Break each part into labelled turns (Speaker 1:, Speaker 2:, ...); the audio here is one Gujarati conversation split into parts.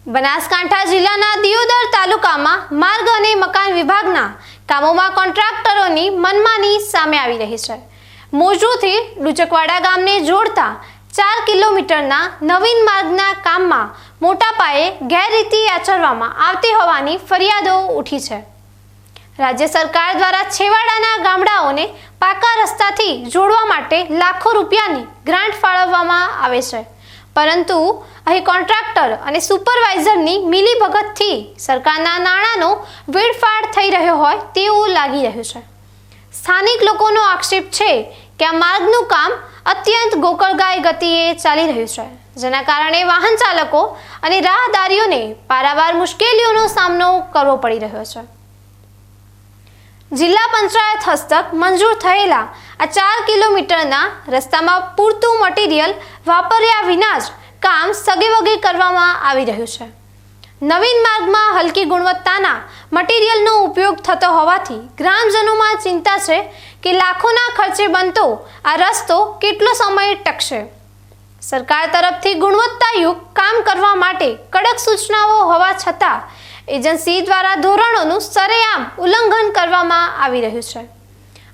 Speaker 1: બનાસકાંઠા જિલ્લાના દિયોદર તાલુકામાં માર્ગ અને મકાન વિભાગના કામોમાં કોન્ટ્રાક્ટરોની મનમાની સામે આવી રહી છે। મોજરૂથી ડુચકવાડા ગામને જોડતા 4 કિલોમીટરના નવીન માર્ગના કામમાં મોટા પાયે ગેરરીતિ આચરવામાં આવતી હોવાની ફરિયાદો ઉઠી છે। રાજ્ય સરકાર દ્વારા છેવાડાના ગામડાઓને પાકા રસ્તાથી જોડવા માટે લાખો રૂપિયાની ગ્રાન્ટ ફાળવવામાં આવે છે, પરંતુ અહીં કોન્ટ્રાક્ટર અને સુપરવાઇઝરની મિલીભગતથી સરકારના નાણાંનો વેડફાટ થઈ રહ્યો હોય તેવું લાગી રહ્યું છે। સ્થાનિક લોકોનો આક્ષેપ છે કે આ માર્ગનું કામ અત્યંત ગોકળગાય ગતિએ ચાલી રહ્યું છે, જેના કારણે વાહન ચાલકો અને રાહદારીઓને પારાવાર મુશ્કેલીઓનો સામનો કરવો પડી રહ્યો છે। જિલ્લા પંચાયત હસ્તક મંજૂર થયેલા આ 4 કિલોમીટરના રસ્તામાં પૂરતું મટીરીયલ વાપર્યા વિના જ કામ સગેવગે કરવામાં આવી રહ્યું છે। નવીન માર્ગમાં હલકી ગુણવત્તાના મટીરીયલનો ઉપયોગ થતો હોવાથી ગ્રામજનોમાં ચિંતા છે કે લાખોના ખર્ચે બનતો આ રસ્તો કેટલો સમય ટકશે। સરકાર તરફથી ગુણવત્તાયુક્ત કામ કરવા માટે કડક સૂચનાઓ હોવા છતાં એજન્સી દ્વારા ધોરણોનું સરેઆમ ઉલ્લંઘન કરવામાં આવી રહ્યું છે।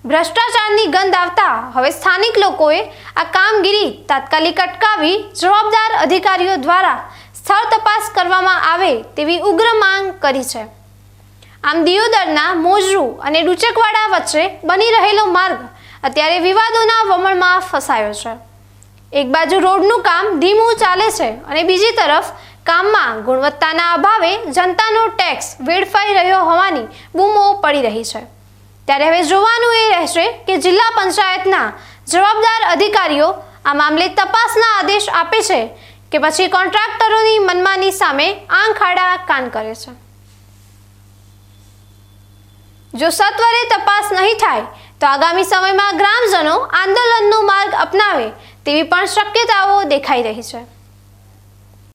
Speaker 1: ભ્રષ્ટાચારની ગંધ આવતા હવે સ્થાનિક લોકોએ આ કામગીરી તાત્કાલિક અટકાવી જવાબદાર અધિકારીઓ દ્વારા સ્થળ તપાસ કરવામાં આવે તેવી ઉગ્ર માંગ કરી છે। આમ દિયોદરના મોજરૂ અને ડુચકવાડા વચ્ચે બની રહેલો માર્ગ અત્યારે વિવાદોના વમળમાં ફસાયો છે। એક બાજુ રોડનું કામ ધીમું ચાલે છે અને બીજી તરફ કામમાં ગુણવત્તાના અભાવે જનતાનો ટેક્સ વેડફાઈ રહ્યો હોવાની બૂમો પડી રહી છે। ત્યારે હવે જોવાનું એ રહેશે કે જિલ્લા પંચાયતના જવાબદાર અધિકારીઓ આ મામલે તપાસના આદેશ આપે છે કે પછી કોન્ટ્રાક્ટરોની મનમાની સામે આંખ આડા કાન કરે છે। જો સત્વરે તપાસ નહીં થાય તો આગામી સમયમાં ગ્રામજનો આંદોલનનો માર્ગ અપનાવે તેવી પણ શક્યતાઓ દેખાઈ રહી છે।